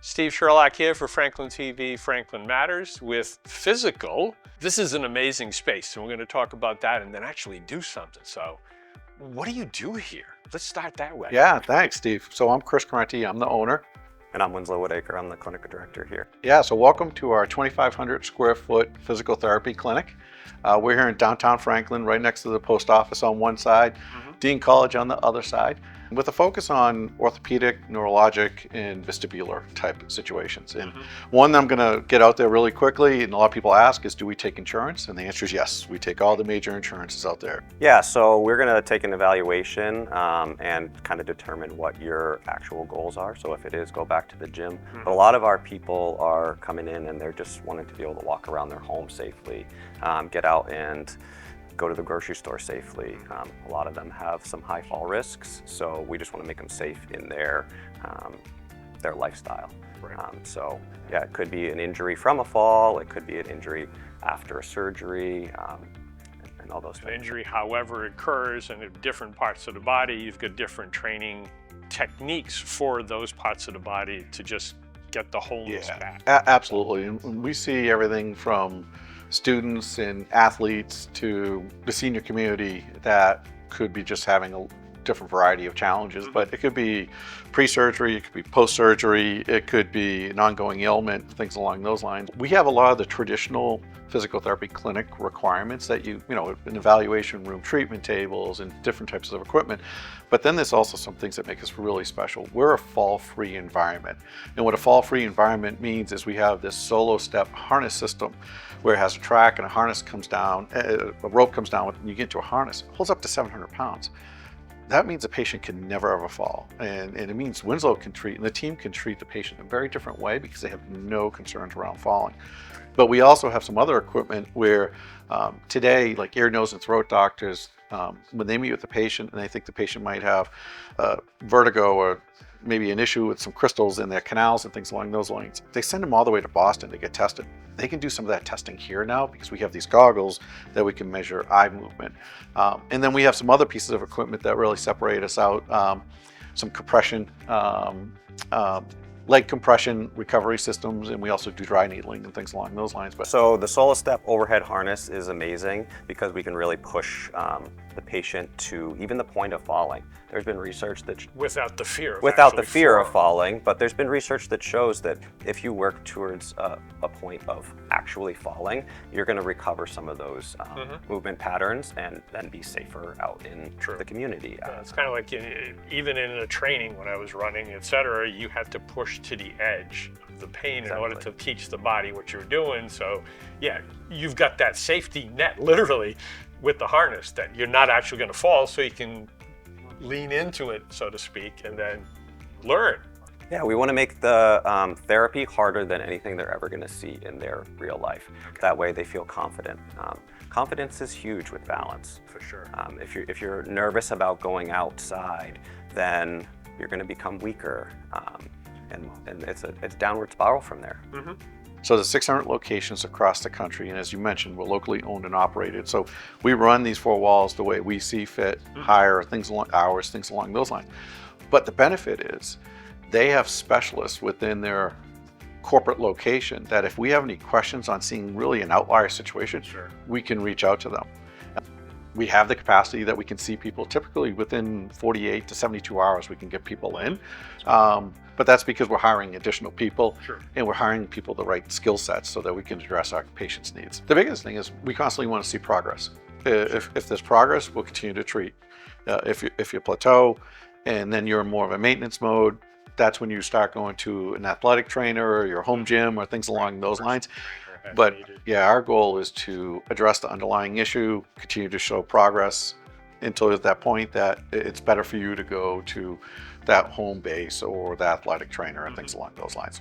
Steve Sherlock here for Franklin TV, Franklin Matters with Fyzical. This is an amazing space, and we're going to talk about that and then actually do something. So what do you do here? Let's start that way. Yeah, thanks, Steve. So I'm Chris Carenti, I'm the owner. And I'm Winslow Woodacre, I'm the clinical director here. Yeah, so welcome to our 2,500 square foot physical therapy clinic. We're here in downtown Franklin, right next to the post office on one side, Dean College on the other side, with a focus on orthopedic, neurologic, and vestibular type situations. And one that I'm gonna get out there really quickly, and a lot of people ask, is do we take insurance? And the answer is yes, we take all the major insurances out there. Yeah, so we're gonna take an evaluation and kind of determine what your actual goals are. So if it is, go back to the gym. But a lot of our people are coming in and they're just wanting to be able to walk around their home safely, get out and go to the grocery store safely. A lot of them have some high fall risks, so we just want to make them safe in their lifestyle. Right. So yeah, it could be an injury from a fall, it could be an injury after a surgery, and all those things. An injury, however it occurs, and in different parts of the body, you've got different training techniques for those parts of the body to just get the wholeness back. Absolutely. And we see everything from students and athletes to the senior community that could be just having a different variety of challenges, but it could be pre-surgery, it could be post-surgery, it could be an ongoing ailment, things along those lines. We have a lot of the traditional physical therapy clinic requirements that an evaluation room, treatment tables, and different types of equipment. But then there's also some things that make us really special. We're a fall-free environment. And what a fall-free environment means is we have this solo step harness system where it has a track and a harness comes down, a rope comes down, and you get into a harness. It holds up to 700 pounds. That means the patient can never ever fall. And it means Winslow can treat, and the team can treat the patient in a very different way because they have no concerns around falling. But we also have some other equipment where today, like ear, nose, and throat doctors, when they meet with the patient and they think the patient might have vertigo or maybe an issue with some crystals in their canals and things along those lines, they send them all the way to Boston to get tested. They can do some of that testing here now because we have these goggles that we can measure eye movement. And then we have some other pieces of equipment that really separate us out. Some compression, leg compression recovery systems, and we also do dry needling and things along those lines. So the solo step overhead harness is amazing because we can really push the patient to even the point of falling. There's been research that Without the fear of falling, but there's been research that shows that if you work towards a point of actually falling, you're going to recover some of those movement patterns and then be safer out in the community. It's kind of like even in a training when I was running, etc., you had to push to the edge of the pain in order to teach the body what you're doing. So yeah, you've got that safety net literally with the harness that you're not actually going to fall, so you can lean into it, so to speak, and then learn. Yeah, we want to make the therapy harder than anything they're ever going to see in their real life. That way they feel confident. Confidence is huge with balance. For sure. If you're nervous about going outside, then you're going to become weaker, and it's a downward spiral from there. So there's 600 locations across the country, and as you mentioned, we're locally owned and operated. So we run these four walls the way we see fit, hire things along hours, things along those lines. But the benefit is they have specialists within their corporate location that if we have any questions on seeing really an outlier situation, we can reach out to them. We have the capacity that we can see people typically within 48 to 72 hours, we can get people in. But that's because we're hiring additional people and we're hiring people the right skill sets so that we can address our patients' needs. The biggest thing is we constantly want to see progress. If there's progress, we'll continue to treat. If you plateau and then you're in more of a maintenance mode, that's when you start going to an athletic trainer or your home gym or things along those lines. But yeah, our goal is to address the underlying issue, continue to show progress until at that point that it's better for you to go to that home base or the athletic trainer and things along those lines.